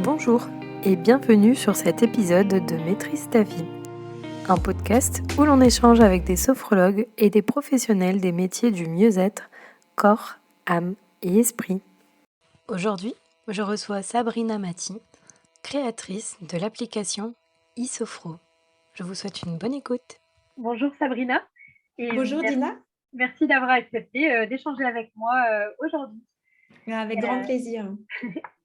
Bonjour et bienvenue sur cet épisode de Maîtrise ta vie, un podcast où l'on échange avec des sophrologues et des professionnels des métiers du mieux-être, corps, âme et esprit. Aujourd'hui, je reçois Sabrina Mati, créatrice de l'application eSophro. Je vous souhaite une bonne écoute. Bonjour Sabrina et Bonjour Dina. merci d'avoir accepté d'échanger avec moi aujourd'hui. Avec grand plaisir.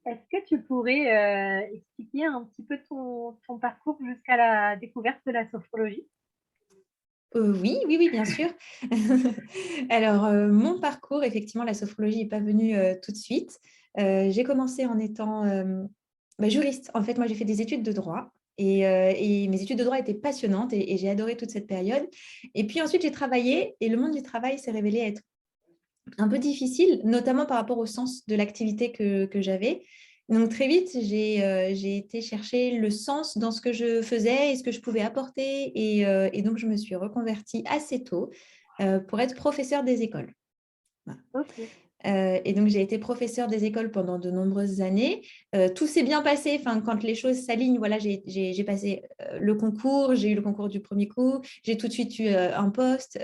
Est-ce que tu pourrais expliquer un petit peu ton parcours jusqu'à la découverte de la sophrologie? Oui, bien sûr. Alors, mon parcours, effectivement, la sophrologie n'est pas venue tout de suite. J'ai commencé en étant juriste. En fait, moi, j'ai fait des études de droit et mes études de droit étaient passionnantes et j'ai adoré toute cette période. Et puis ensuite, j'ai travaillé et le monde du travail s'est révélé être un peu difficile, notamment par rapport au sens de l'activité que j'avais. Donc, très vite, j'ai été chercher le sens dans ce que je faisais et ce que je pouvais apporter. Et donc, je me suis reconvertie assez tôt pour être professeure des écoles. Voilà. Ok. Et donc, j'ai été professeure des écoles pendant de nombreuses années. Tout s'est bien passé. Enfin, quand les choses s'alignent, voilà, j'ai passé le concours, j'ai eu le concours du premier coup, j'ai tout de suite eu un poste.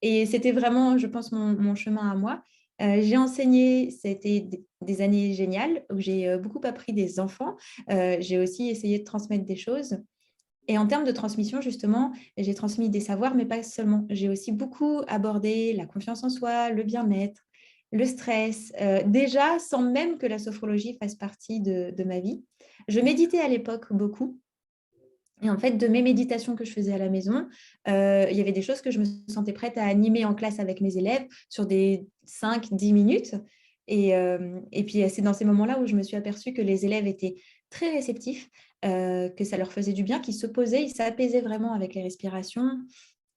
Et c'était vraiment, je pense, mon chemin à moi. J'ai enseigné, c'était des années géniales où j'ai beaucoup appris des enfants. J'ai aussi essayé de transmettre des choses. Et en termes de transmission, justement, j'ai transmis des savoirs, mais pas seulement. J'ai aussi beaucoup abordé la confiance en soi, le bien-être, le stress, déjà sans même que la sophrologie fasse partie de ma vie. Je méditais à l'époque beaucoup. Et en fait, de mes méditations que je faisais à la maison, il y avait des choses que je me sentais prête à animer en classe avec mes élèves sur des 5-10 minutes. Et puis, c'est dans ces moments-là où je me suis aperçue que les élèves étaient très réceptifs, que ça leur faisait du bien, qu'ils se posaient, ils s'apaisaient vraiment avec les respirations,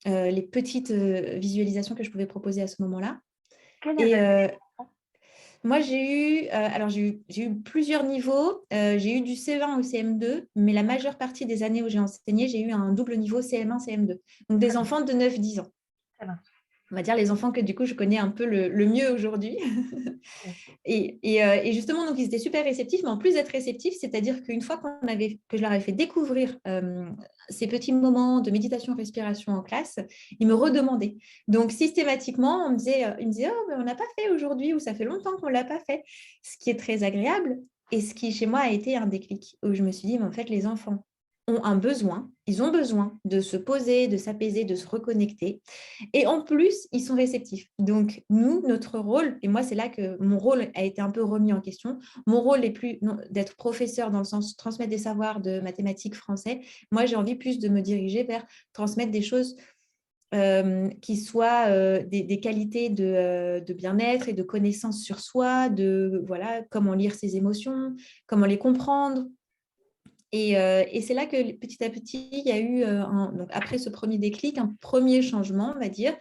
les petites visualisations que je pouvais proposer à ce moment-là. Quel âge Et avaient les enfants? moi, j'ai eu plusieurs niveaux. J'ai eu du C1 au CM2, mais la majeure partie des années où j'ai enseigné, j'ai eu un double niveau CM1, CM2. Donc, des enfants de 9-10 ans. Ça va. On va dire les enfants que du coup, je connais un peu le mieux aujourd'hui. Et justement, donc, ils étaient super réceptifs, mais en plus d'être réceptifs, c'est-à-dire qu'une fois que je leur avais fait découvrir ces petits moments de méditation, respiration en classe, ils me redemandaient. Donc, systématiquement, ils me disaient, oh, mais on n'a pas fait aujourd'hui ou ça fait longtemps qu'on ne l'a pas fait, ce qui est très agréable. Et ce qui, chez moi, a été un déclic où je me suis dit, mais en fait, les enfants ont un besoin, ils ont besoin de se poser, de s'apaiser, de se reconnecter. Et en plus, ils sont réceptifs. Donc, nous, notre rôle, et moi, c'est là que mon rôle a été un peu remis en question. Mon rôle n'est plus d'être professeur dans le sens transmettre des savoirs de mathématiques, français. Moi, j'ai envie plus de me diriger vers transmettre des choses qui soient des qualités de bien-être et de connaissance sur soi, de voilà, comment lire ses émotions, comment les comprendre. Et c'est là que petit à petit, il y a eu, donc après ce premier déclic, un premier changement, on va dire.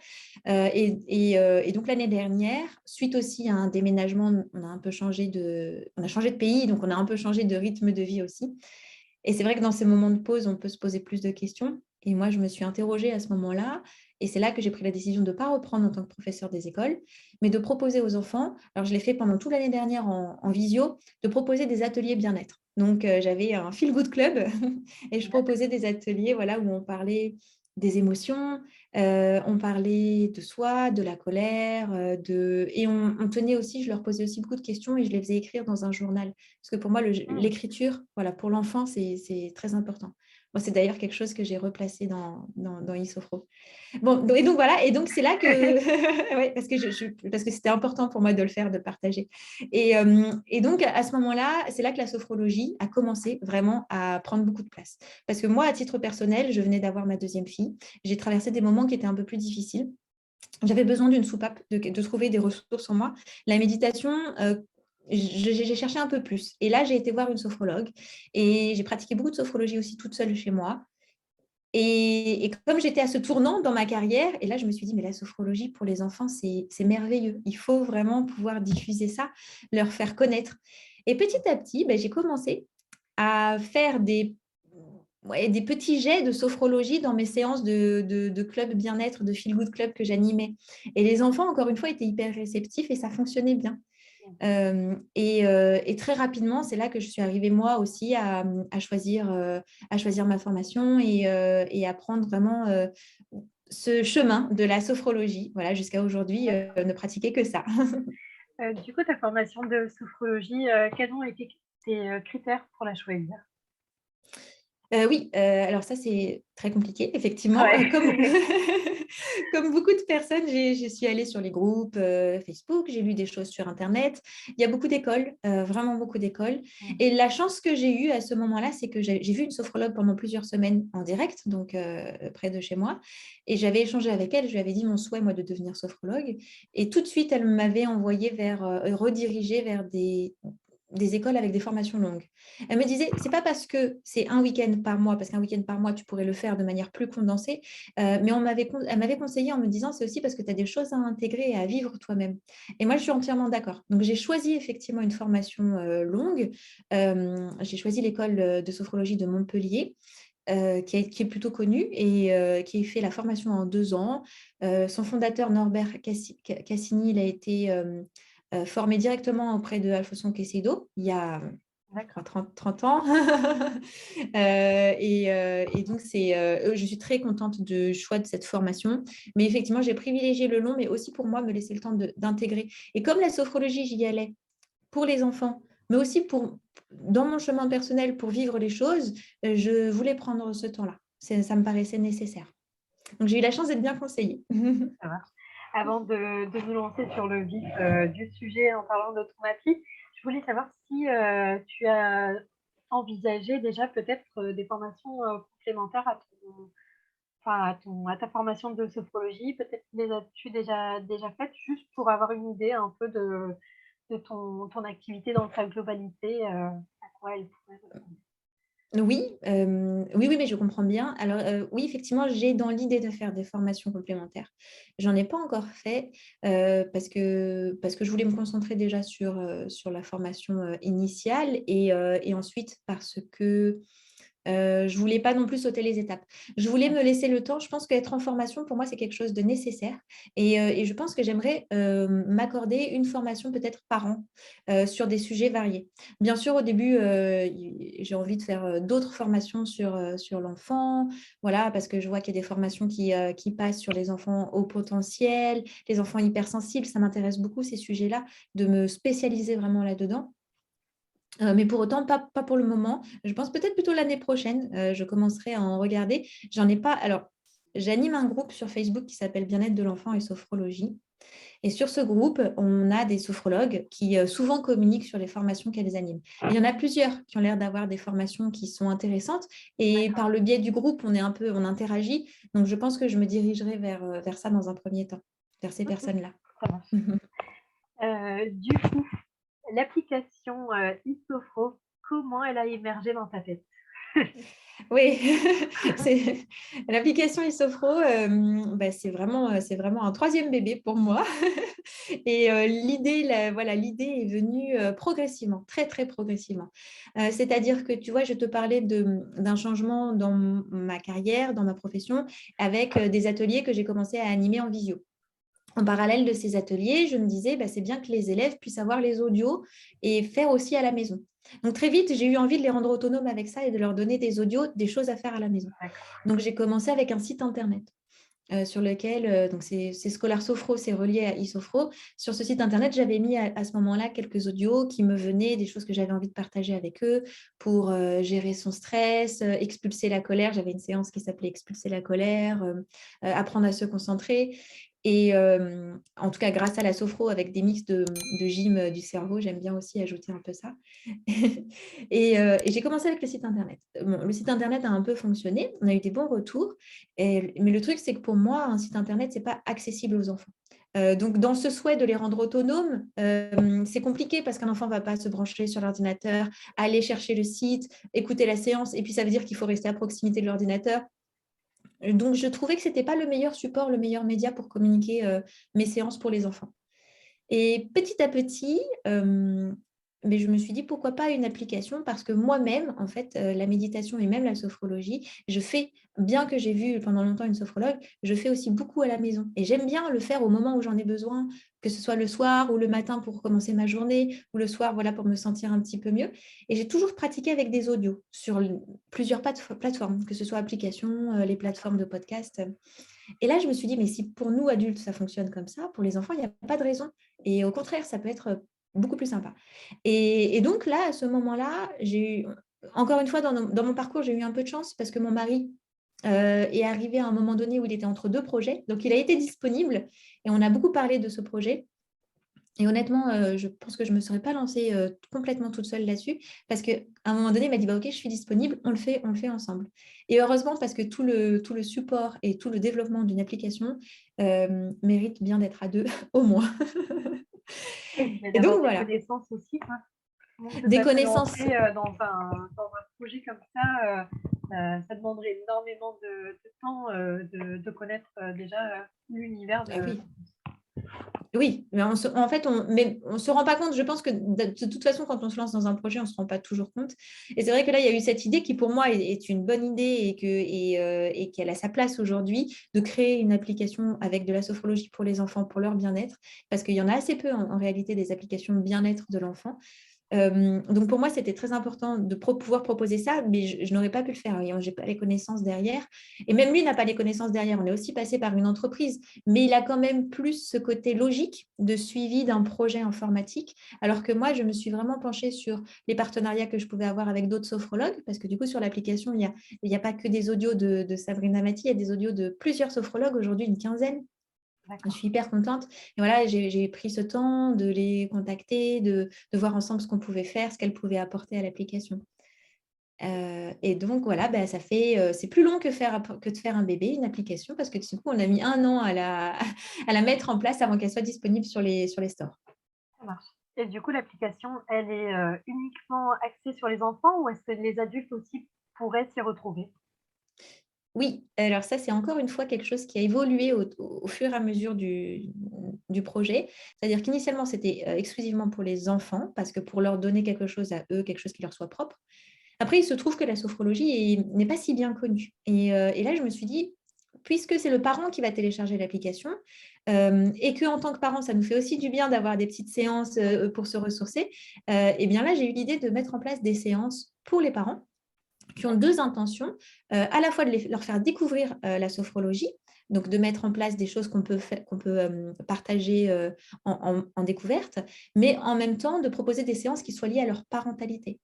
Et donc l'année dernière, suite aussi à un déménagement, on a changé de pays, donc on a un peu changé de rythme de vie aussi. Et c'est vrai que dans ces moments de pause, on peut se poser plus de questions. Et moi, je me suis interrogée à ce moment-là. Et c'est là que j'ai pris la décision de ne pas reprendre en tant que professeur des écoles, mais de proposer aux enfants, alors je l'ai fait pendant toute l'année dernière en visio, de proposer des ateliers bien-être. Donc, j'avais un Feel Good Club et je proposais des ateliers voilà, où on parlait des émotions, on parlait de soi, de la colère, et on tenait aussi, je leur posais aussi beaucoup de questions et je les faisais écrire dans un journal. Parce que pour moi, l'écriture, voilà, pour l'enfant, c'est très important. Moi, c'est d'ailleurs quelque chose que j'ai replacé dans eSophro. Bon, et donc voilà, et donc c'est là que, ouais, parce que c'était important pour moi de le faire, de partager. Et donc à ce moment-là, c'est là que la sophrologie a commencé vraiment à prendre beaucoup de place. Parce que moi, à titre personnel, je venais d'avoir ma deuxième fille. J'ai traversé des moments qui étaient un peu plus difficiles. J'avais besoin d'une soupape, de trouver des ressources en moi. La méditation, j'ai cherché un peu plus. Et là, j'ai été voir une sophrologue et j'ai pratiqué beaucoup de sophrologie aussi toute seule chez moi. Et comme j'étais à ce tournant dans ma carrière, et là, je me suis dit, mais la sophrologie pour les enfants, c'est merveilleux. Il faut vraiment pouvoir diffuser ça, leur faire connaître. Et petit à petit, j'ai commencé à faire des petits jets de sophrologie dans mes séances de club bien-être, de feel good club que j'animais. Et les enfants, encore une fois, étaient hyper réceptifs et ça fonctionnait bien. Et très rapidement, c'est là que je suis arrivée moi aussi à choisir ma formation et à prendre vraiment ce chemin de la sophrologie, voilà, jusqu'à aujourd'hui, ne pratiquer que ça. Du coup, ta formation de sophrologie, quels ont été tes critères pour la choisir? Oui, alors ça, c'est très compliqué, effectivement. Ouais. Comme beaucoup de personnes, je suis allée sur les groupes Facebook, j'ai lu des choses sur Internet. Il y a beaucoup d'écoles, vraiment beaucoup d'écoles. Et la chance que j'ai eue à ce moment-là, c'est que j'ai vu une sophrologue pendant plusieurs semaines en direct, donc près de chez moi. Et j'avais échangé avec elle, je lui avais dit mon souhait, moi, de devenir sophrologue. Et tout de suite, elle m'avait envoyée redirigée vers des écoles avec des formations longues. Elle me disait, c'est pas parce que c'est un week-end par mois, parce qu'un week-end par mois, tu pourrais le faire de manière plus condensée, mais elle m'avait conseillé en me disant, c'est aussi parce que tu as des choses à intégrer et à vivre toi-même. Et moi, je suis entièrement d'accord. Donc, j'ai choisi effectivement une formation longue. J'ai choisi l'école de sophrologie de Montpellier. Qui est plutôt connue et qui a fait la formation en 2 ans. Son fondateur, Norbert Cassini, il a été formé directement auprès de Alfonso Queicedo il y a je crois, 30 ans. Et donc, je suis très contente du choix de cette formation. Mais effectivement, j'ai privilégié le long, mais aussi pour moi, me laisser le temps d'intégrer. Et comme la sophrologie, j'y allais pour les enfants, mais aussi dans mon chemin personnel pour vivre les choses, je voulais prendre ce temps-là. Ça me paraissait nécessaire. Donc, j'ai eu la chance d'être bien conseillée. Ça marche. Avant de nous lancer sur le vif du sujet en parlant de ton appli, je voulais savoir si tu as envisagé déjà peut-être des formations complémentaires à ta formation de sophrologie. Peut-être les as-tu déjà faites juste pour avoir une idée un peu de ton activité dans sa globalité, à quoi elle pourrait ressembler. Oui, oui, mais je comprends bien. Alors, oui, effectivement, j'ai dans l'idée de faire des formations complémentaires. J'en ai pas encore fait, parce que je voulais me concentrer déjà sur la formation, initiale et ensuite parce que je ne voulais pas non plus sauter les étapes. Je voulais me laisser le temps. Je pense qu'être en formation, pour moi, c'est quelque chose de nécessaire. Et je pense que j'aimerais m'accorder une formation peut-être par an sur des sujets variés. Bien sûr, au début, j'ai envie de faire d'autres formations sur l'enfant, voilà, parce que je vois qu'il y a des formations qui passent sur les enfants au potentiel, les enfants hypersensibles. Ça m'intéresse beaucoup, ces sujets-là, de me spécialiser vraiment là-dedans. Mais pour autant, pas pour le moment. Je pense peut-être plutôt l'année prochaine, je commencerai à en regarder. J'en ai pas. Alors, j'anime un groupe sur Facebook qui s'appelle Bien-être de l'enfant et sophrologie. Et sur ce groupe, on a des sophrologues qui souvent communiquent sur les formations qu'elles animent. Il y en a plusieurs qui ont l'air d'avoir des formations qui sont intéressantes. Et par le biais du groupe, on interagit. Donc, je pense que je me dirigerai vers ça dans un premier temps, vers ces Ok, personnes-là. ça marche. Du coup, l'application eSophro, comment elle a émergé dans ta tête? Oui, l'application Isofro, c'est vraiment un troisième bébé pour moi. Et l'idée est venue progressivement, très, très progressivement. C'est-à-dire que, tu vois, je te parlais d'un changement dans ma carrière, dans ma profession, avec des ateliers que j'ai commencé à animer en visio. En parallèle de ces ateliers, je me disais, c'est bien que les élèves puissent avoir les audios et faire aussi à la maison. Donc, très vite, j'ai eu envie de les rendre autonomes avec ça et de leur donner des audios, des choses à faire à la maison. Donc, j'ai commencé avec un site internet sur lequel, donc c'est Scholar Sophro, c'est relié à eSophro. Sur ce site internet, j'avais mis à ce moment-là quelques audios qui me venaient, des choses que j'avais envie de partager avec eux pour gérer son stress, expulser la colère. J'avais une séance qui s'appelait Expulser la colère, apprendre à se concentrer. Et en tout cas, grâce à la sophro, avec des mix de gym du cerveau, j'aime bien aussi ajouter un peu ça. Et j'ai commencé avec le site internet. Bon, le site internet a un peu fonctionné, on a eu des bons retours. Mais le truc, c'est que pour moi, un site internet, ce n'est pas accessible aux enfants. Donc, dans ce souhait de les rendre autonomes, c'est compliqué parce qu'un enfant ne va pas se brancher sur l'ordinateur, aller chercher le site, écouter la séance, et puis ça veut dire qu'il faut rester à proximité de l'ordinateur. Donc, je trouvais que ce n'était pas le meilleur support, le meilleur média pour communiquer mes séances pour les enfants. Et petit à petit, mais je me suis dit pourquoi pas une application parce que moi-même, en fait, la méditation et même la sophrologie, je fais, bien que j'ai vu pendant longtemps une sophrologue, je fais aussi beaucoup à la maison. Et j'aime bien le faire au moment où j'en ai besoin, que ce soit le soir ou le matin pour commencer ma journée, ou le soir, voilà, pour me sentir un petit peu mieux. Et j'ai toujours pratiqué avec des audios sur plusieurs plateformes, que ce soit applications, les plateformes de podcast. Et là, je me suis dit, mais si pour nous, adultes, ça fonctionne comme ça, pour les enfants, il n'y a pas de raison. Et au contraire, ça peut être beaucoup plus sympa. Et donc là, à ce moment-là, j'ai eu, encore une fois, dans mon parcours, j'ai eu un peu de chance parce que mon mari est arrivé à un moment donné où il était entre deux projets. Donc, il a été disponible et on a beaucoup parlé de ce projet. Et honnêtement, je pense que je ne me serais pas lancée complètement toute seule là-dessus parce qu'à un moment donné, il m'a dit bah, OK, je suis disponible, on le fait ensemble. Et heureusement, parce que tout le support et tout le développement d'une application mérite bien d'être à deux au moins. Oui, mais Et d'avoir donc des voilà, connaissances aussi, quoi. Comment ça des t'a fait connaissances. rentrer dans un projet comme ça ça demanderait énormément de temps de connaître déjà l'univers Ah de... oui, oui, mais en fait, on ne se rend pas compte. Je pense que de toute façon, quand on se lance dans un projet, on ne se rend pas toujours compte. Et c'est vrai que là, il y a eu cette idée qui, pour moi, est une bonne idée et qu'elle a sa place aujourd'hui de créer une application avec de la sophrologie pour les enfants, pour leur bien-être, parce qu'il y en a assez peu en réalité des applications de bien-être de l'enfant. Donc pour moi, c'était très important de pouvoir proposer ça, mais je n'aurais pas pu le faire. Je n'ai pas les connaissances derrière. Et même lui n'a pas les connaissances derrière. On est aussi passé par une entreprise, mais il a quand même plus ce côté logique de suivi d'un projet informatique, alors que moi, je me suis vraiment penchée sur les partenariats que je pouvais avoir avec d'autres sophrologues, parce que du coup, sur l'application, il y a pas que des audios de Sabrina Mati, il y a des audios de plusieurs sophrologues, aujourd'hui une quinzaine. Je D'accord. suis hyper contente. Et voilà, j'ai pris ce temps de les contacter, de voir ensemble ce qu'on pouvait faire, ce qu'elles pouvaient apporter à l'application. Et donc, voilà, bah, c'est plus long que de faire un bébé, une application, parce que du coup, on a mis 1 an à la mettre en place avant qu'elle soit disponible sur les stores. Ça marche. Et du coup, l'application, elle est uniquement axée sur les enfants ou est-ce que les adultes aussi pourraient s'y retrouver? Oui, alors ça, c'est encore une fois quelque chose qui a évolué au fur et à mesure du projet. C'est-à-dire qu'initialement, c'était exclusivement pour les enfants, parce que pour leur donner quelque chose à eux, quelque chose qui leur soit propre. Après, il se trouve que la sophrologie n'est pas si bien connue. Et là, je me suis dit, puisque c'est le parent qui va télécharger l'application, et qu'en tant que parent, ça nous fait aussi du bien d'avoir des petites séances pour se ressourcer, et bien là, j'ai eu l'idée de mettre en place des séances pour les parents qui ont deux intentions, à la fois de leur faire découvrir la sophrologie, donc de mettre en place des choses qu'on peut partager en découverte, mais en même temps de proposer des séances qui soient liées à leur parentalité.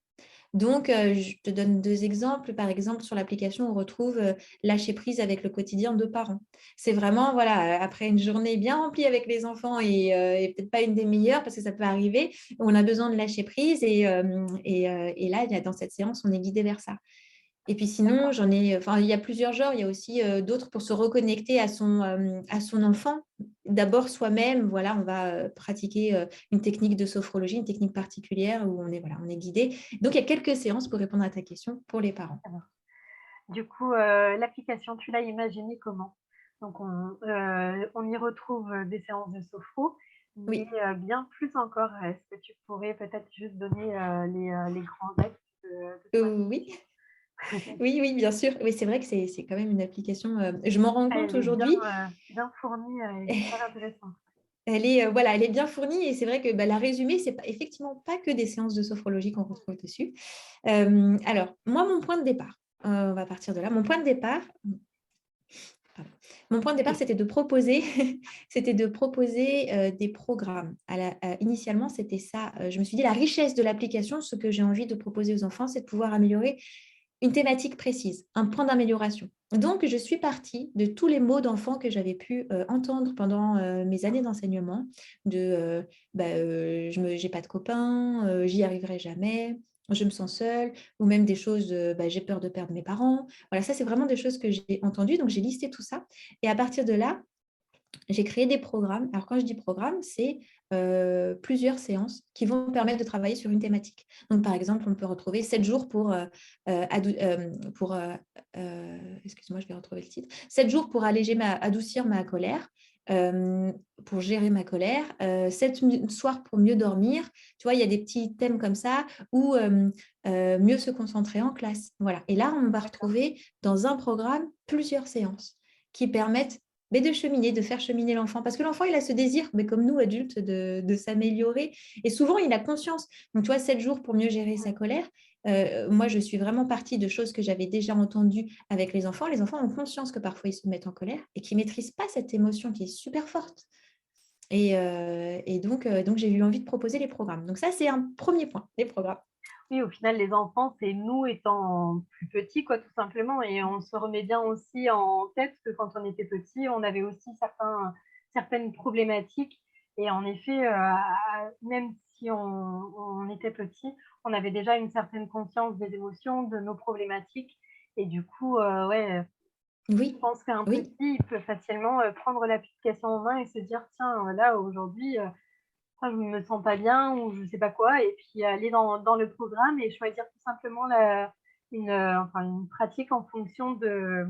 Donc, je te donne deux exemples. Par exemple, sur l'application, on retrouve lâcher prise avec le quotidien de parents. C'est vraiment, voilà, après une journée bien remplie avec les enfants et peut-être pas une des meilleures parce que ça peut arriver, on a besoin de lâcher prise et là, dans cette séance, on est guidé vers ça. Et puis sinon, D'accord. enfin, il y a plusieurs genres. Il y a aussi d'autres pour se reconnecter à son enfant. D'abord soi-même, voilà, on va pratiquer une technique de sophrologie, une technique particulière où voilà, on est guidé. Donc, il y a quelques séances pour répondre à ta question pour les parents. Ça marche. Du coup, l'application, tu l'as imaginée comment? Donc on y retrouve, des séances de sophro, mais Oui. bien plus encore. Est-ce que tu pourrais peut-être juste donner, les grands axes de ton Oui, application? oui, oui, bien sûr. Oui, c'est vrai que c'est quand même une application. Je m'en rends compte Elle est bien, aujourd'hui. bien fournie, et super intéressante. Elle est, voilà, elle est bien fournie et c'est vrai que bah, la résumé, c'est effectivement pas que des séances de sophrologie qu'on retrouve dessus. Alors, moi, mon point de départ, on va partir de là. Mon point de départ, c'était de proposer, c'était de proposer des programmes. Initialement, c'était ça. Je me suis dit, la richesse de l'application, ce que j'ai envie de proposer aux enfants, c'est de pouvoir améliorer une thématique précise, un point d'amélioration. Donc, je suis partie de tous les mots d'enfants que j'avais pu entendre pendant mes années d'enseignement, de je n'ai pas de copains, j'y arriverai jamais, je me sens seule, ou même des choses, j'ai peur de perdre mes parents. Voilà, ça, c'est vraiment des choses que j'ai entendues. Donc, j'ai listé tout ça. Et à partir de là, j'ai créé des programmes. Alors, quand je dis programme, c'est plusieurs séances qui vont permettre de travailler sur une thématique. Donc, par exemple, on peut retrouver 7 jours pour excuse-moi, je vais retrouver le titre. 7 jours pour adoucir ma colère. pour gérer ma colère, 7 soirs pour mieux dormir. Tu vois, il y a des petits thèmes comme ça ou mieux se concentrer en classe. Voilà. Et là, on va D'accord. retrouver dans un programme plusieurs séances qui permettent de cheminer, de faire cheminer l'enfant. Parce que l'enfant, il a ce désir, mais comme nous, adultes, de s'améliorer. Et souvent, il a conscience. Donc, tu vois, 7 jours pour mieux gérer sa Ouais. colère. Moi, je suis vraiment partie de choses que j'avais déjà entendues avec les enfants. Les enfants ont conscience que parfois, ils se mettent en colère et qu'ils ne maîtrisent pas cette émotion qui est super forte. Et donc, j'ai eu envie de proposer les programmes. Donc ça, c'est un premier point, les programmes. Oui, au final, les enfants, c'est nous étant plus petits, quoi, tout simplement. Et on se remet bien aussi en tête que quand on était petit, on avait aussi certaines problématiques. Et en effet, même si on était petit, on avait déjà une certaine conscience des émotions, de nos problématiques. Et du coup, ouais, je Oui, pense qu'un petit, oui, il peut facilement prendre l'application en main et se dire, tiens, là, aujourd'hui, je me sens pas bien ou je sais pas quoi et puis aller dans le programme et choisir tout simplement une pratique en fonction de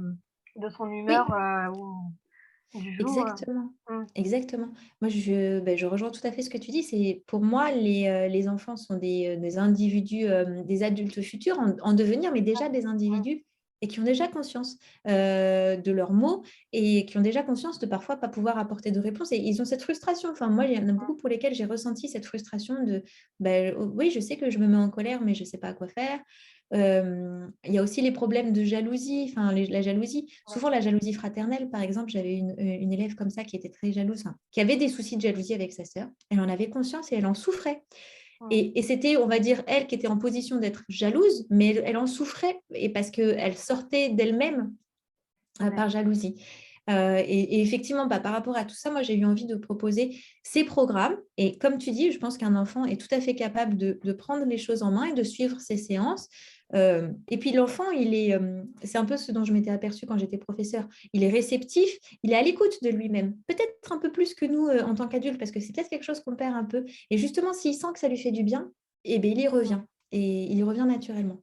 son humeur, oui. ou du jour. Exactement, Mmh. exactement. Moi, je rejoins tout à fait ce que tu dis. C'est pour moi, les enfants sont des individus, des adultes futurs en devenir, mais déjà des Mmh. individus et qui ont déjà conscience, de leurs mots et qui ont déjà conscience de parfois pas pouvoir apporter de réponse et ils ont cette frustration. Enfin, moi, il y en a beaucoup pour lesquels j'ai ressenti cette frustration de, oui, je sais que je me mets en colère, mais je ne sais pas quoi faire. Il y a aussi les problèmes de jalousie, enfin la jalousie. Ouais. Souvent la jalousie fraternelle, par exemple, j'avais une élève comme ça qui était très jalouse, enfin, qui avait des soucis de jalousie avec sa sœur. Elle en avait conscience et elle en souffrait. Mmh. Et c'était, on va dire, elle qui était en position d'être jalouse, mais elle en souffrait et parce qu'elle sortait d'elle-même par D'accord. jalousie. Et effectivement, par rapport à tout ça, moi, j'ai eu envie de proposer ces programmes. Et comme tu dis, je pense qu'un enfant est tout à fait capable de prendre les choses en main et de suivre ses séances. Et puis l'enfant, c'est un peu ce dont je m'étais aperçue quand j'étais professeure, il est réceptif, il est à l'écoute de lui-même, peut-être un peu plus que nous en tant qu'adultes, parce que c'est peut-être quelque chose qu'on perd un peu. Et justement, s'il sent que ça lui fait du bien, eh bien, il y revient. Et il y revient naturellement.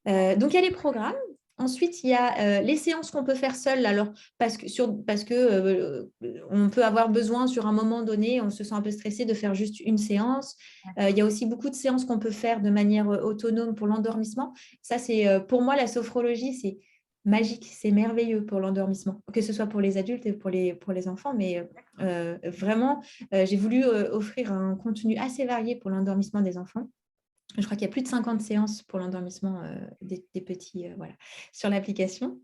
Donc, il y a les programmes. Ensuite, il y a les séances qu'on peut faire seul. Alors, parce que on peut avoir besoin sur un moment donné, on se sent un peu stressé de faire juste une séance. Il y a aussi beaucoup de séances qu'on peut faire de manière autonome pour l'endormissement. Ça, c'est pour moi, la sophrologie, c'est magique, c'est merveilleux pour l'endormissement, que ce soit pour les adultes et pour les enfants. Mais vraiment, j'ai voulu offrir un contenu assez varié pour l'endormissement des enfants. Je crois qu'il y a plus de 50 séances pour l'endormissement des petits voilà, sur l'application.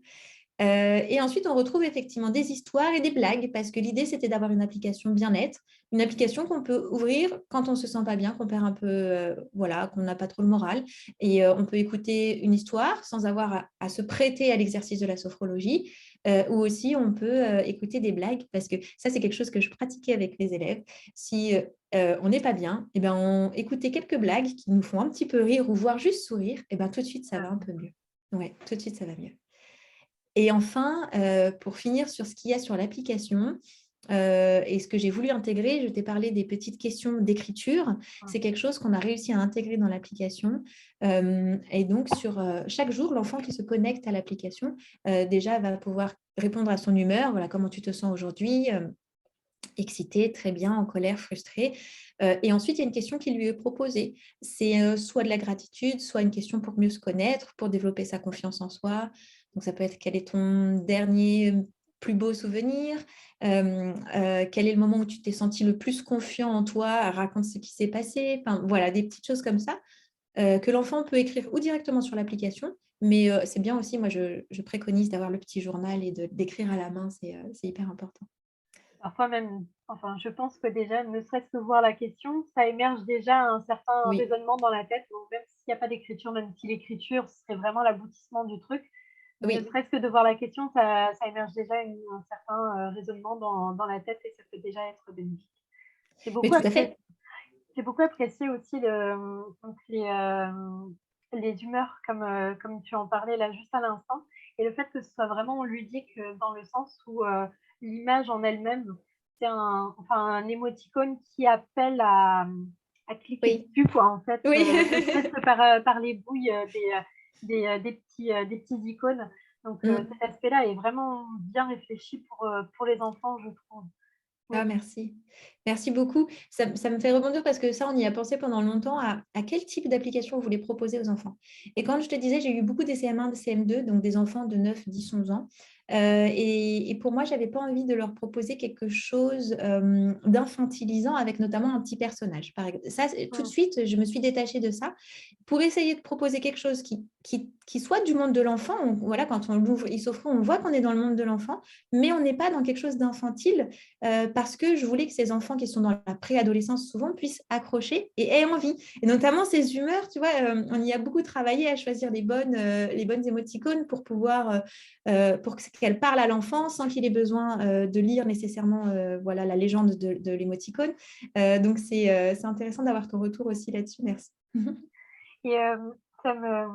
Et ensuite, on retrouve effectivement des histoires et des blagues, parce que l'idée, c'était d'avoir une application bien-être, une application qu'on peut ouvrir quand on ne se sent pas bien, qu'on perd un peu, voilà, qu'on n'a pas trop le moral. Et on peut écouter une histoire sans avoir à se prêter à l'exercice de la sophrologie, ou aussi on peut écouter des blagues, parce que ça, c'est quelque chose que je pratiquais avec les élèves. Si on n'est pas bien, et ben, on écoutait quelques blagues qui nous font un petit peu rire ou voire juste sourire, et ben, tout de suite, ça va un peu mieux. Ouais, tout de suite, ça va mieux. Et enfin, pour finir sur ce qu'il y a sur l'application, et ce que j'ai voulu intégrer, je t'ai parlé des petites questions d'écriture. C'est quelque chose qu'on a réussi à intégrer dans l'application. Et donc, sur chaque jour, l'enfant qui se connecte à l'application, déjà va pouvoir répondre à son humeur. Voilà, comment tu te sens aujourd'hui, excité, très bien, en colère, frustré. Et ensuite, il y a une question qui lui est proposée. C'est soit de la gratitude, soit une question pour mieux se connaître, pour développer sa confiance en soi. Donc, ça peut être quel est ton dernier plus beau souvenir, quel est le moment où tu t'es senti le plus confiant en toi, raconte ce qui s'est passé. Enfin, voilà, des petites choses comme ça que l'enfant peut écrire ou directement sur l'application. Mais c'est bien aussi, moi, je préconise d'avoir le petit journal et d'écrire à la main, c'est hyper important. Parfois même, enfin, je pense que déjà, ne serait-ce que voir la question, ça émerge déjà un certain Oui, raisonnement dans la tête. Donc même s'il n'y a pas d'écriture, même si l'écriture serait vraiment l'aboutissement du truc, ne oui, serait-ce que de voir la question, ça émerge déjà un certain raisonnement dans la tête et ça peut déjà être bénéfique. J'ai mais beaucoup tout à apprécié, fait. j'ai beaucoup apprécié aussi donc les humeurs comme tu en parlais là juste à l'instant et le fait que ce soit vraiment ludique, dans le sens où, l'image en elle-même, c'est un émoticône qui appelle à cliquer Oui, dessus quoi, en fait, oui. ne serait-ce que par les bouilles, des petits icônes. Donc, Mm. cet aspect-là est vraiment bien réfléchi pour les enfants, je trouve. Ah, Oui. merci. Merci beaucoup. Ça me fait rebondir parce que ça, on y a pensé pendant longtemps à quel type d'application on voulait proposer aux enfants. Et quand je te disais, j'ai eu beaucoup des CM1, des CM2, donc des enfants de 9, 10, 11 ans. Et pour moi, je n'avais pas envie de leur proposer quelque chose d'infantilisant avec notamment un petit personnage. Ça, tout de Mmh. suite, je me suis détachée de ça pour essayer de proposer quelque chose qui soit du monde de l'enfant. Voilà, quand on l'ouvre, il s'offre, on voit qu'on est dans le monde de l'enfant, mais on n'est pas dans quelque chose d'infantile parce que je voulais que ces enfants qui sont dans la préadolescence souvent puissent accrocher et aient envie. Et notamment ces humeurs, tu vois, on y a beaucoup travaillé à choisir les bonnes émoticônes pour pouvoir, pour qu'elles parlent à l'enfant sans qu'il ait besoin de lire nécessairement voilà, la légende de l'émoticône. Donc, c'est intéressant d'avoir ton retour aussi là-dessus. Merci. Et ça me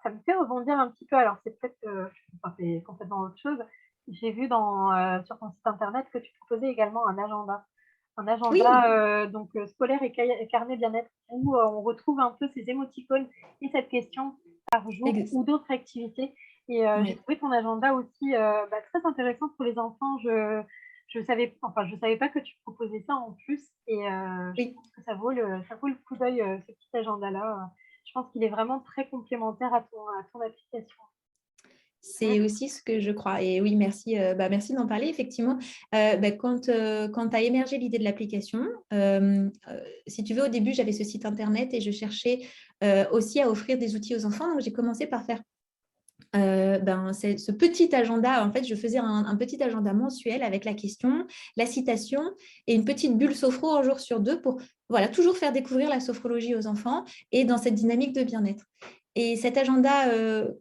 ça me fait rebondir un petit peu. Alors c'est peut-être, enfin, c'est complètement autre chose. J'ai vu sur ton site internet que tu proposais également un agenda. Un Oui, agenda, donc scolaire et carnet bien-être où, on retrouve un peu ces émoticônes et cette question par jour ex- ou d'autres activités et j'ai oui. trouvé ton agenda aussi, très intéressant pour les enfants. Je savais pas que tu proposais ça en plus et je Oui. pense que ça vaut le coup d'œil, ce petit agenda-là. Je pense qu'il est vraiment très complémentaire à ton application. C'est aussi ce que je crois. Et oui, merci, merci d'en parler. Effectivement, quand tu as émergé l'idée de l'application, si tu veux, au début, j'avais ce site internet et je cherchais aussi à offrir des outils aux enfants. Donc, j'ai commencé par faire ce petit agenda. En fait, je faisais un petit agenda mensuel avec la question, la citation et une petite bulle sophro un jour sur deux pour voilà, toujours faire découvrir la sophrologie aux enfants et dans cette dynamique de bien-être. Et cet agenda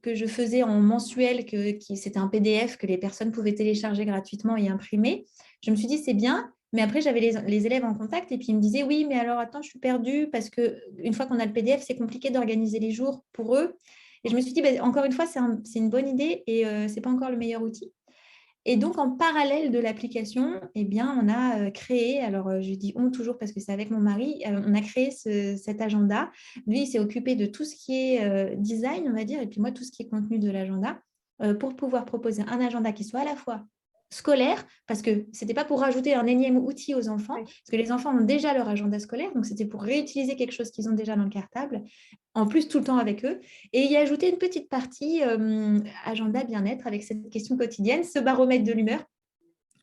que je faisais en mensuel, c'était un PDF que les personnes pouvaient télécharger gratuitement et imprimer, je me suis dit, c'est bien. Mais après, j'avais les élèves en contact et puis ils me disaient, oui, mais alors attends, je suis perdue parce qu'une fois qu'on a le PDF, c'est compliqué d'organiser les jours pour eux. Et je me suis dit, encore une fois, c'est une bonne idée et ce n'est pas encore le meilleur outil. Et donc, en parallèle de l'application, eh bien, on a créé, alors je dis on toujours parce que c'est avec mon mari, on a créé cet agenda. Lui, il s'est occupé de tout ce qui est design, on va dire, et puis moi, tout ce qui est contenu de l'agenda, pour pouvoir proposer un agenda qui soit à la fois scolaire, parce que ce n'était pas pour rajouter un énième outil aux enfants, Oui. parce que les enfants ont déjà leur agenda scolaire, donc c'était pour réutiliser quelque chose qu'ils ont déjà dans le cartable, en plus tout le temps avec eux, et y ajouter une petite partie agenda bien-être avec cette question quotidienne, ce baromètre de l'humeur.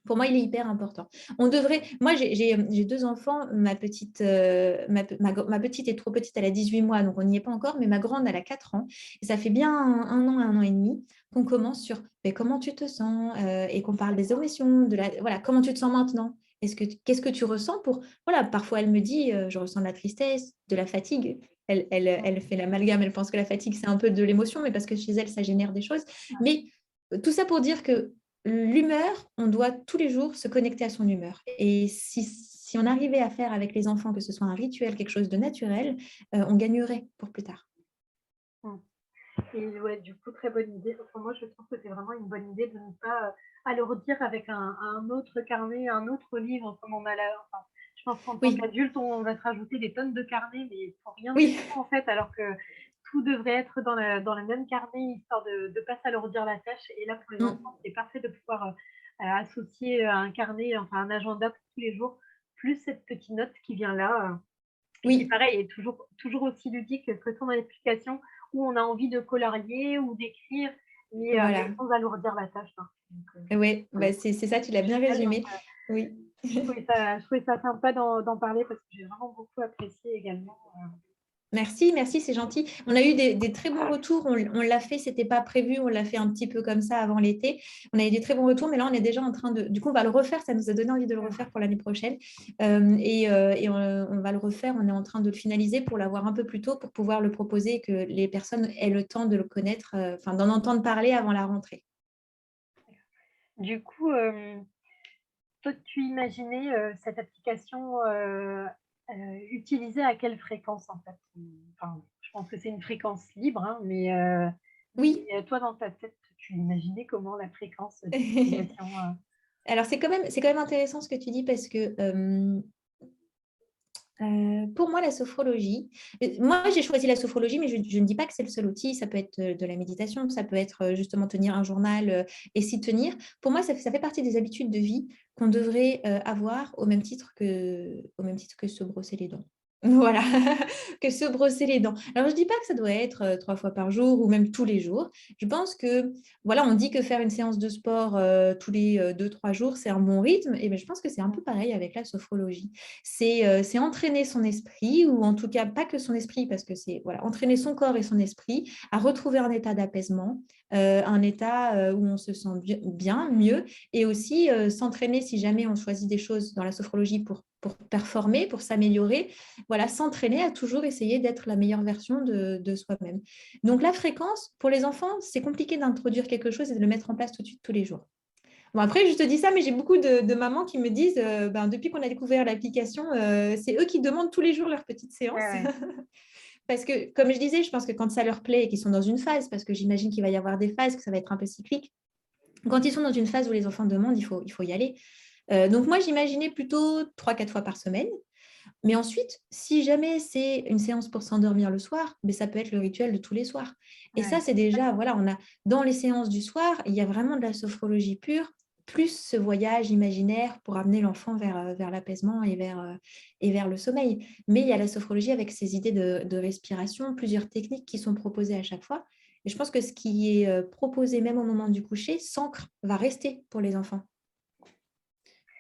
Pour moi, il est hyper important. Moi, j'ai deux enfants. Ma petite est trop petite, elle a 18 mois, donc on n'y est pas encore, mais ma grande, elle a 4 ans. Et ça fait bien un an et demi qu'on commence sur comment tu te sens et qu'on parle des émotions, voilà, comment tu te sens maintenant. Qu'est-ce que tu ressens voilà, parfois elle me dit, je ressens de la tristesse, de la fatigue. Elle fait l'amalgame, elle pense que la fatigue, c'est un peu de l'émotion, mais parce que chez elle, ça génère des choses. Mais tout ça pour dire que l'humeur, on doit tous les jours se connecter à son humeur. Et si on arrivait à faire avec les enfants que ce soit un rituel, quelque chose de naturel, on gagnerait pour plus tard. Mmh. Et ouais, du coup, très bonne idée. Enfin, moi, je trouve que c'est vraiment une bonne idée de ne pas alourdir avec un autre carnet, un autre livre, comme on a là. Enfin, je pense qu'en tant Oui, qu'adulte, on va se rajouter des tonnes de carnets, mais pour rien du oui, tout, en fait, alors que tout devrait être dans le même carnet, histoire de ne pas s'alourdir la tâche. Et là, pour les mm, enfants, c'est parfait de pouvoir associer un carnet, enfin un agenda pour tous les jours, plus cette petite note qui vient là. Et qui oui, pareil est toujours aussi ludique que ton application où on a envie de colorier ou d'écrire, mais voilà. sans alourdir la tâche, hein. Donc, Oui, voilà, c'est ça, tu l'as bien génial. Donc, résumé. Oui. je trouvais ça sympa d'en parler parce que j'ai vraiment beaucoup apprécié également. Merci, merci, c'est gentil. On a eu des très bons retours. On l'a fait, c'était pas prévu. On l'a fait un petit peu comme ça avant l'été. On a eu des très bons retours, mais là, on est déjà en train de. Du coup, on va le refaire. Ça nous a donné envie de le refaire pour l'année prochaine. Et on va le refaire. On est en train de le finaliser pour l'avoir un peu plus tôt, pour pouvoir le proposer et que les personnes aient le temps de le connaître, enfin, d'en entendre parler avant la rentrée. Du coup, toi, tu imaginais, cette application, utilisée à quelle fréquence en fait? Enfin, je pense que c'est une fréquence libre, hein, Oui. mais toi, dans ta tête, tu imaginais comment la fréquence d'utilisation? Alors, c'est quand même intéressant ce que tu dis parce que Pour moi, la sophrologie, moi j'ai choisi la sophrologie, mais je ne dis pas que c'est le seul outil. Ça peut être de la méditation, ça peut être justement tenir un journal et s'y tenir. Pour moi, ça fait partie des habitudes de vie qu'on devrait avoir au même titre que se brosser les dents. Voilà, que se brosser les dents. Alors, je ne dis pas que ça doit être 3 fois par jour ou même tous les jours. Je pense que, voilà, on dit que faire une séance de sport tous les 2-3 jours, c'est un bon rythme. Et bien, je pense que c'est un peu pareil avec la sophrologie. C'est entraîner son esprit, ou en tout cas pas que son esprit, parce que c'est voilà, entraîner son corps et son esprit à retrouver un état d'apaisement, un état où on se sent bien, mieux, et aussi s'entraîner si jamais on choisit des choses dans la sophrologie pour performer, pour s'améliorer, voilà, s'entraîner à toujours essayer d'être la meilleure version de soi-même. Donc la fréquence, pour les enfants, c'est compliqué d'introduire quelque chose et de le mettre en place tout de suite tous les jours. Bon, après, je te dis ça, mais j'ai beaucoup de mamans qui me disent, depuis qu'on a découvert l'application, c'est eux qui demandent tous les jours leurs petites séances. Ouais, ouais. Parce que, comme je disais, je pense que quand ça leur plaît et qu'ils sont dans une phase, parce que j'imagine qu'il va y avoir des phases, que ça va être un peu cyclique, quand ils sont dans une phase où les enfants demandent, il faut y aller. Donc moi, j'imaginais plutôt 3-4 fois par semaine. Mais ensuite, si jamais c'est une séance pour s'endormir le soir, mais ça peut être le rituel de tous les soirs. Et ça, Ouais. c'est déjà, voilà, on a dans les séances du soir, il y a vraiment de la sophrologie pure, plus ce voyage imaginaire pour amener l'enfant vers l'apaisement et vers le sommeil. Mais il y a la sophrologie avec ses idées de respiration, plusieurs techniques qui sont proposées à chaque fois. Et je pense que ce qui est proposé même au moment du coucher s'ancre, va rester pour les enfants.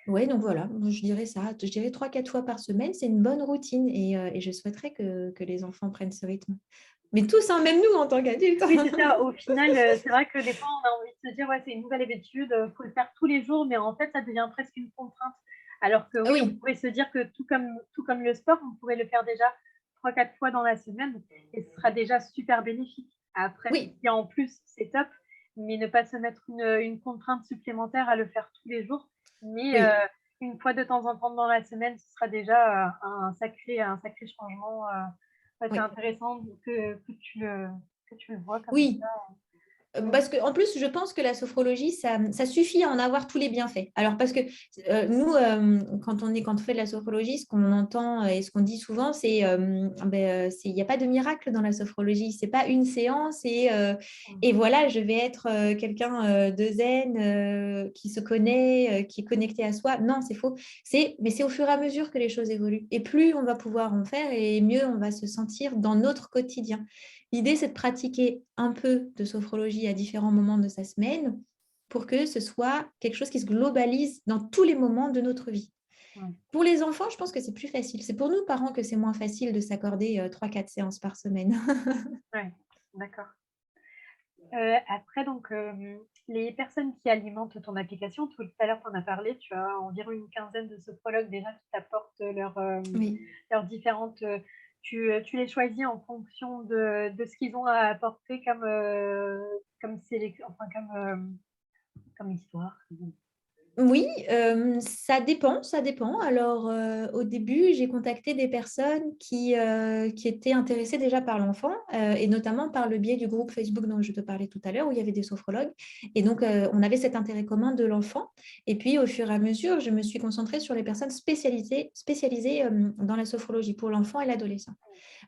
Oui, donc voilà, je dirais ça. Je dirais 3-4 fois par semaine, c'est une bonne routine et je souhaiterais que les enfants prennent ce rythme. Mais tous, hein, même nous en tant qu'adultes. Oui, c'est ça. Au final, c'est vrai que des fois, on a envie de se dire, ouais, c'est une nouvelle habitude, il faut le faire tous les jours, mais en fait, ça devient presque une contrainte. Alors que oui, on Oui, pourrait se dire que tout comme le sport, on pourrait le faire déjà 3-4 fois dans la semaine et ce sera déjà super bénéfique. Après, oui, si en plus, c'est top, mais ne pas se mettre une contrainte supplémentaire à le faire tous les jours. Mais oui, une fois de temps en temps dans la semaine, ce sera déjà un sacré changement. Ouais, c'est oui. intéressant que tu le vois comme Oui, ça. parce qu'en plus, je pense que la sophrologie, ça suffit à en avoir tous les bienfaits. Alors, parce que nous, quand on fait de la sophrologie, ce qu'on entend et ce qu'on dit souvent, c'est il n'y a pas de miracle dans la sophrologie. C'est pas une séance et voilà, je vais être quelqu'un de zen, qui se connaît, qui est connecté à soi. Non, c'est faux. Mais c'est au fur et à mesure que les choses évoluent. Et plus on va pouvoir en faire, et mieux on va se sentir dans notre quotidien. L'idée, c'est de pratiquer un peu de sophrologie à différents moments de sa semaine pour que ce soit quelque chose qui se globalise dans tous les moments de notre vie. Ouais, Pour les enfants, je pense que c'est plus facile. C'est pour nous, parents, que c'est moins facile de s'accorder 3-4 séances par semaine. ouais, d'accord. Après, donc, les personnes qui alimentent ton application, tout à l'heure, tu en as parlé, tu as environ une quinzaine de sophrologues déjà qui t'apportent Oui. leurs différentes. Tu les choisis en fonction de ce qu'ils ont à apporter comme histoire. Oui, ça dépend, ça dépend. Alors, au début, j'ai contacté des personnes qui étaient intéressées déjà par l'enfant et notamment par le biais du groupe Facebook dont je te parlais tout à l'heure, où il y avait des sophrologues. Et donc, on avait cet intérêt commun de l'enfant. Et puis, au fur et à mesure, je me suis concentrée sur les personnes spécialisées dans la sophrologie pour l'enfant et l'adolescent.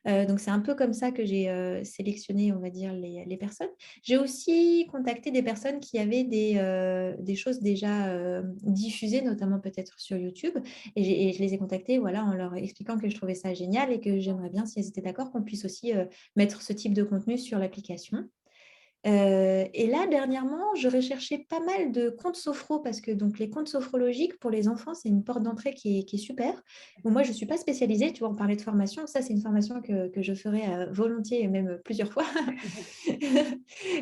Donc, c'est un peu comme ça que j'ai sélectionné, on va dire, les personnes. J'ai aussi contacté des personnes qui avaient des choses déjà diffusées, notamment peut-être sur YouTube. Et je les ai contactées voilà, en leur expliquant que je trouvais ça génial et que j'aimerais bien, si elles étaient d'accord, qu'on puisse aussi mettre ce type de contenu sur l'application. Et là, dernièrement, je recherchais pas mal de comptes sophro parce que donc, les comptes sophrologiques pour les enfants, c'est une porte d'entrée qui est super. Bon, moi, je ne suis pas spécialisée, tu vois, on parlait de formation. Ça, c'est une formation que je ferai volontiers et même plusieurs fois.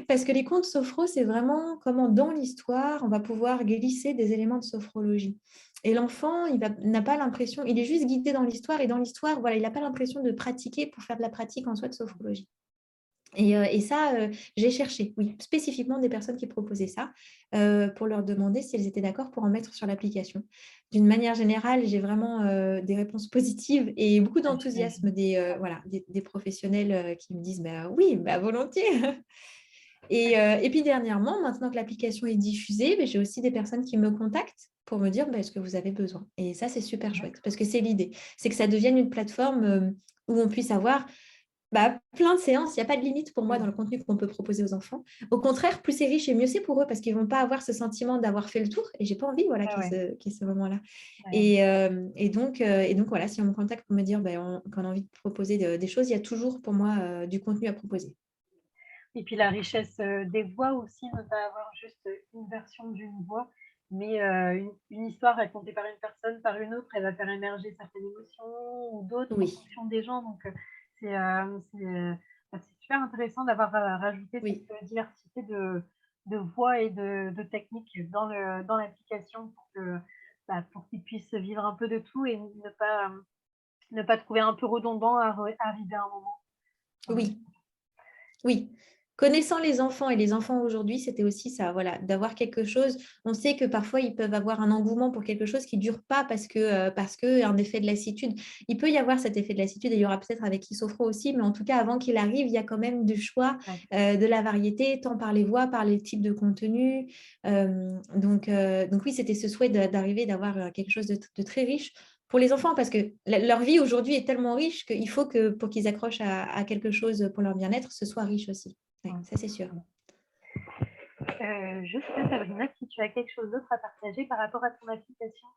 Parce que les comptes sophro, c'est vraiment comment, dans l'histoire, on va pouvoir glisser des éléments de sophrologie. Et l'enfant, n'a pas l'impression, il est juste guidé dans l'histoire. Et dans l'histoire, voilà, il n'a pas l'impression de pratiquer pour faire de la pratique en soi de sophrologie. Et ça, j'ai cherché, oui, spécifiquement des personnes qui proposaient ça pour leur demander si elles étaient d'accord pour en mettre sur l'application. D'une manière générale, j'ai vraiment des réponses positives et beaucoup Ah, j'imagine. d'enthousiasme des professionnels qui me disent bah, oui, bah, volontiers. Et puis dernièrement, maintenant que l'application est diffusée, j'ai aussi des personnes qui me contactent pour me dire est-ce que vous avez besoin. Et ça, c'est super chouette parce que c'est l'idée. C'est que ça devienne une plateforme où on puisse avoir plein de séances. Il n'y a pas de limite pour moi dans le contenu qu'on peut proposer aux enfants. Au contraire, plus c'est riche et mieux c'est pour eux parce qu'ils ne vont pas avoir ce sentiment d'avoir fait le tour. Et je n'ai pas envie Ah ouais. qu'il y ait ce moment-là. Ouais. Et donc, voilà, si on me contacte pour me dire qu'on a envie de proposer des choses, il y a toujours pour moi du contenu à proposer. Et puis la richesse des voix aussi, ne pas avoir juste une version d'une voix, mais une histoire racontée par une personne, par une autre, elle va faire émerger certaines émotions ou d'autres en Oui, fonction des gens. Donc c'est super intéressant d'avoir rajouté oui, cette diversité de voix et de techniques dans l'application pour qu'ils puissent vivre un peu de tout et ne pas trouver un peu redondant à arriver à un moment. oui. Oui, connaissant les enfants et les enfants aujourd'hui, c'était aussi ça, voilà, d'avoir quelque chose. On sait que parfois, ils peuvent avoir un engouement pour quelque chose qui ne dure pas parce que un effet de lassitude. Il peut y avoir cet effet de lassitude et il y aura peut-être avec Issophro aussi, mais en tout cas, avant qu'il arrive, il y a quand même du choix, Ouais. de la variété, tant par les voix, par les types de contenu. Donc oui, c'était ce souhait d'arriver, d'avoir quelque chose de très riche pour les enfants, parce que leur vie aujourd'hui est tellement riche qu'il faut que pour qu'ils accrochent à quelque chose pour leur bien-être, ce soit riche aussi. Oui, ça c'est sûr. Juste, Sabrina, si tu as quelque chose d'autre à partager par rapport à ton application,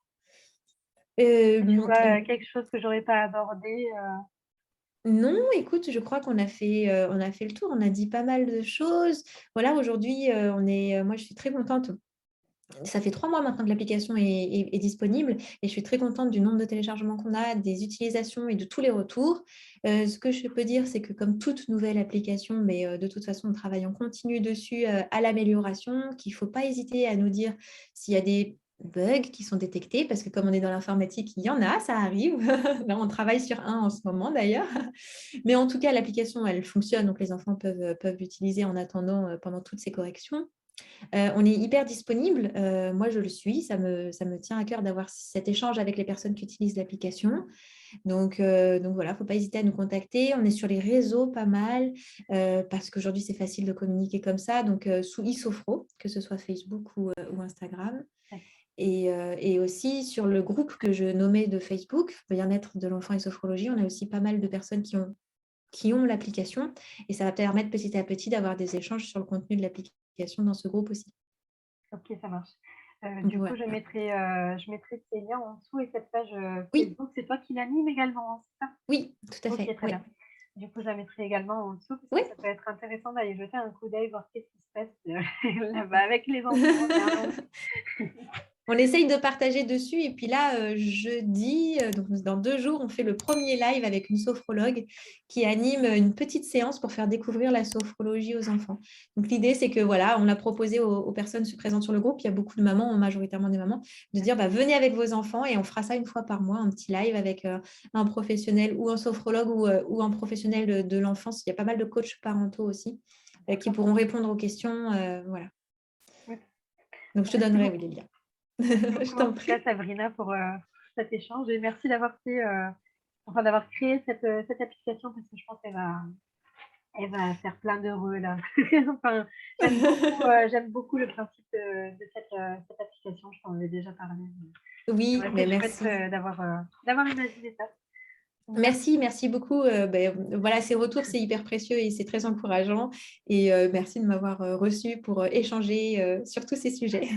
tu vois quelque chose que j'aurais pas abordé. Non, écoute, je crois qu'on a fait le tour, on a dit pas mal de choses. Voilà, aujourd'hui, moi je suis très contente. Ça fait 3 mois maintenant que l'application est disponible et je suis très contente du nombre de téléchargements qu'on a, des utilisations et de tous les retours. Ce que je peux dire, c'est que comme toute nouvelle application, mais de toute façon, on travaille en continu dessus à l'amélioration, qu'il ne faut pas hésiter à nous dire s'il y a des bugs qui sont détectés, parce que comme on est dans l'informatique, il y en a, ça arrive. Là, on travaille sur un en ce moment d'ailleurs. Mais en tout cas, l'application, elle fonctionne, donc les enfants peuvent l'utiliser en attendant pendant toutes ces corrections. On est hyper disponible. Moi, je le suis. Ça me tient à cœur d'avoir cet échange avec les personnes qui utilisent l'application. Donc voilà, il ne faut pas hésiter à nous contacter. On est sur les réseaux pas mal parce qu'aujourd'hui, c'est facile de communiquer comme ça. Donc, sous Issophro, que ce soit Facebook ou Instagram. Et aussi sur le groupe que je nommais de Facebook, Bien-être de l'enfant et sophrologie, on a aussi pas mal de personnes qui ont l'application et ça va permettre petit à petit d'avoir des échanges sur le contenu de l'application dans ce groupe aussi. Ok, ça marche. Du coup, Voilà. je mettrai ces liens en dessous et cette page Oui, Facebook, c'est toi qui l'anime également, hein, c'est ça? oui, tout à Ok, fait. très bien. Du coup, je la mettrai également en dessous parce Oui. que ça peut être intéressant d'aller jeter un coup d'œil, voir qu'est-ce qui se passe là-bas avec les enfants. On essaye de partager dessus et puis là, jeudi, donc dans 2 jours, on fait le premier live avec une sophrologue qui anime une petite séance pour faire découvrir la sophrologie aux enfants. Donc l'idée, c'est que voilà, on l'a proposé aux personnes présentes sur le groupe, il y a beaucoup de mamans, majoritairement des mamans, de dire venez avec vos enfants et on fera ça une fois par mois, un petit live avec un professionnel ou un sophrologue ou un professionnel de l'enfance. Il y a pas mal de coachs parentaux aussi qui pourront répondre aux questions. Voilà. Donc je te donnerai les liens. Je t'en prie. Merci Sabrina pour cet échange et merci d'avoir d'avoir créé cette application parce que je pense qu'elle va faire plein d'heureux là. Enfin, j'aime beaucoup le principe de cette application, je t'en ai déjà parlé. Oui, Ouais, mais c'est merci. chouette d'avoir imaginé ça. Merci beaucoup. Voilà, ces retours, c'est hyper précieux et c'est très encourageant. Et merci de m'avoir reçu pour échanger sur tous ces sujets.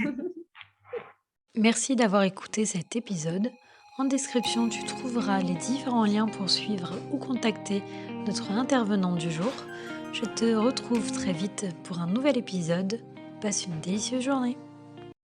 Merci d'avoir écouté cet épisode. En description, tu trouveras les différents liens pour suivre ou contacter notre intervenant du jour. Je te retrouve très vite pour un nouvel épisode. Passe une délicieuse journée.